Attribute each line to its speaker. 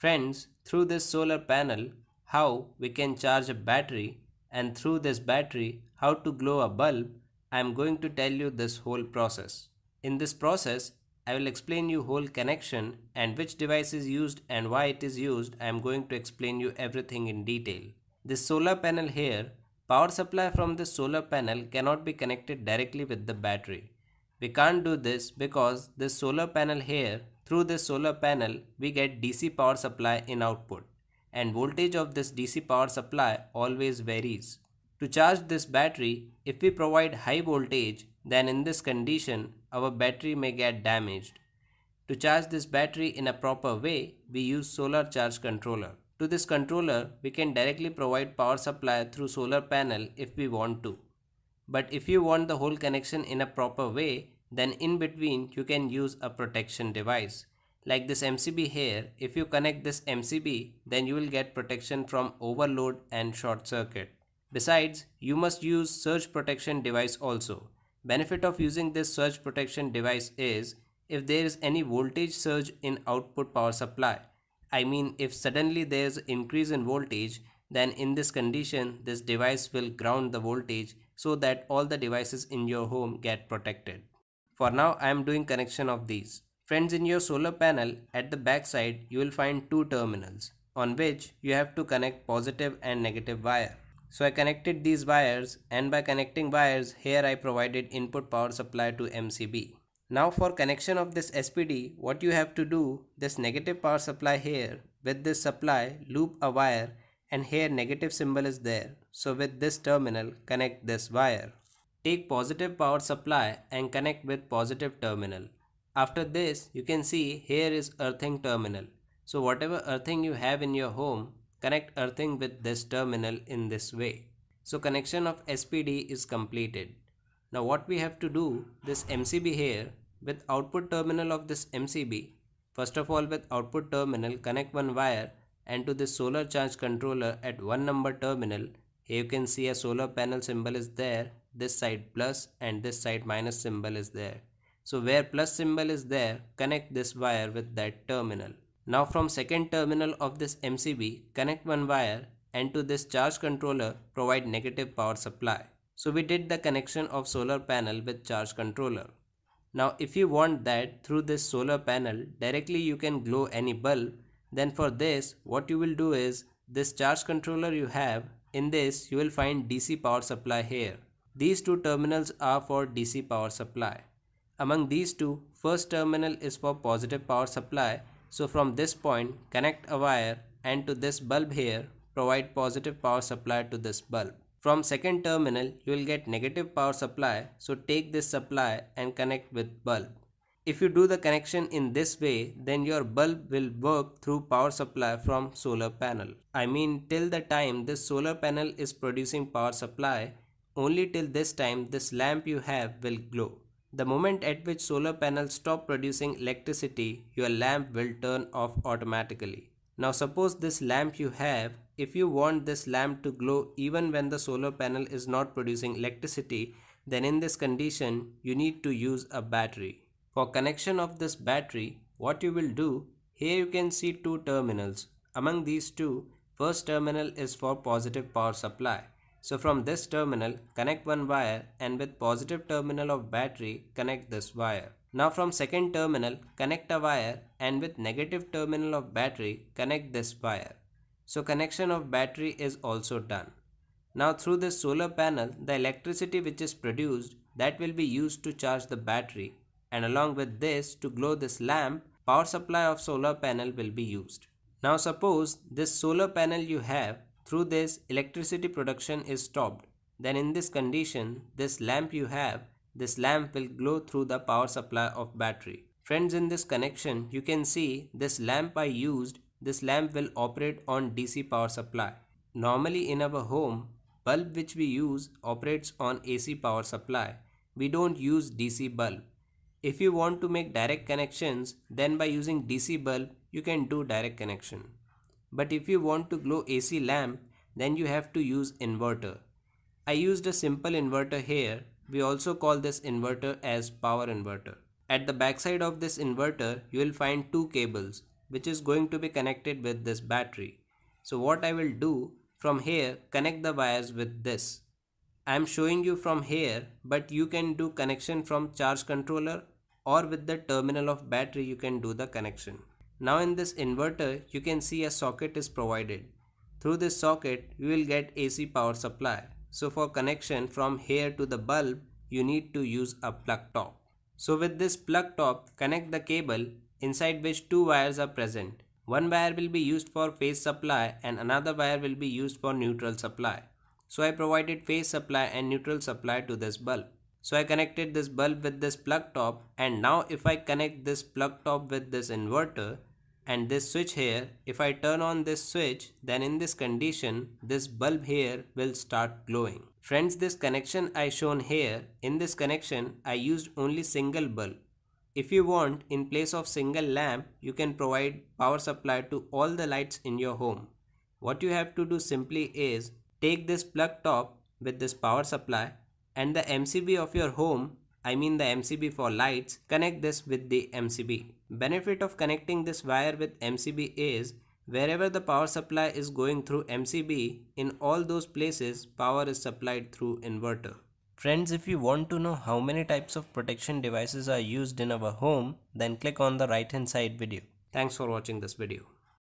Speaker 1: Friends, through this solar panel, how we can charge a battery, and through this battery, how to glow a bulb, I am going to tell you this whole process. In this process, I will explain you whole connection and which device is used and why it is used. I am going to explain you everything in detail. This solar panel here, power supply from this solar panel cannot be connected directly with the battery. We can't do this because this solar panel here, through this solar panel, we get DC power supply in output, and voltage of this DC power supply always varies. To charge this battery, if we provide high voltage, then in this condition, our battery may get damaged. To charge this battery in a proper way, we use solar charge controller. To this controller, we can directly provide power supply through solar panel if we want to. But if you want the whole connection in a proper way, then in between you can use a protection device. Like this MCB here, if you connect this MCB, then you will get protection from overload and short circuit. Besides, you must use surge protection device also. Benefit of using this surge protection device is if there is any voltage surge in output power supply. I mean, if suddenly there is increase in voltage, then in this condition this device will ground the voltage so that all the devices in your home get protected. For now I am doing connection of these. Friends, in your solar panel at the back side you will find two terminals on which you have to connect positive and negative wire. So I connected these wires, and by connecting wires here I provided input power supply to MCB. Now for connection of this SPD, what you have to do, this negative power supply here, with this supply loop a wire, and here negative symbol is there. So with this terminal connect this wire. Take positive power supply and connect with positive terminal. After this you can see here is earthing terminal. So whatever earthing you have in your home, connect earthing with this terminal in this way. So connection of SPD is completed. Now what we have to do, this MCB here with output terminal of this MCB, first of all with output terminal connect one wire, and to this solar charge controller at one number terminal, here you can see a solar panel symbol is there, this side plus and this side minus symbol is there. So where plus symbol is there, connect this wire with that terminal. Now from second terminal of this MCB, connect one wire, and to this charge controller provide negative power supply. So we did the connection of solar panel with charge controller. Now if you want that through this solar panel directly you can glow any bulb, then for this what you will do is this charge controller you have, in this you will find DC power supply here. These two terminals are for DC power supply. Among these two, first terminal is for positive power supply. So from this point connect a wire, and to this bulb here provide positive power supply to this bulb. From second terminal you will get negative power supply, so take this supply and connect with bulb. If you do the connection in this way, then your bulb will work through power supply from solar panel. I mean till the time this solar panel is producing power supply, only till this time this lamp you have will glow. The moment at which solar panels stop producing electricity, your lamp will turn off automatically. Now suppose this lamp you have, if you want this lamp to glow even when the solar panel is not producing electricity, then in this condition you need to use a battery. For connection of this battery, what you will do, here you can see two terminals. Among these two, first terminal is for positive power supply. So from this terminal connect one wire, and with positive terminal of battery connect this wire. Now from second terminal connect a wire, and with negative terminal of battery connect this wire. So connection of battery is also done. Now through this solar panel the electricity which is produced, that will be used to charge the battery, and along with this to glow this lamp, power supply of solar panel will be used. Now suppose this solar panel you have, through this electricity production is stopped, then in this condition this lamp you have, this lamp will glow through the power supply of battery. Friends, in this connection you can see this lamp I used, this lamp will operate on DC power supply. Normally in our home, bulb which we use operates on AC power supply. We don't use DC bulb. If you want to make direct connections, then by using DC bulb you can do direct connection. But if you want to glow AC lamp, then you have to use inverter. I used a simple inverter here. We also call this inverter as power inverter. At the backside of this inverter, you will find two cables. which is going to be connected with this battery. So what I will do from here, connect the wires with this. I am showing you from here, but you can do connection from charge controller or with the terminal of battery you can do the connection. Now in this inverter you can see a socket is provided. Through this socket you will get AC power supply. So for connection from here to the bulb you need to use a plug top. So with this plug top, connect the cable inside which two wires are present. One wire will be used for phase supply and another wire will be used for neutral supply. So I provided phase supply and neutral supply to this bulb. So I connected this bulb with this plug top, and now if I connect this plug top with this inverter and this switch here, if I turn on this switch, then in this condition this bulb here will start glowing. Friends, this connection I shown here, in this connection I used only single bulb. If you want, in place of single lamp, you can provide power supply to all the lights in your home. What you have to do simply is take this plug top with this power supply and the MCB of your home, I mean the MCB for lights, connect this with the MCB. Benefit of connecting this wire with MCB is wherever the power supply is going through MCB, in all those places power is supplied through inverter. Friends, if you want to know how many types of protection devices are used in our home, then click on the right hand side video. Thanks for watching this video.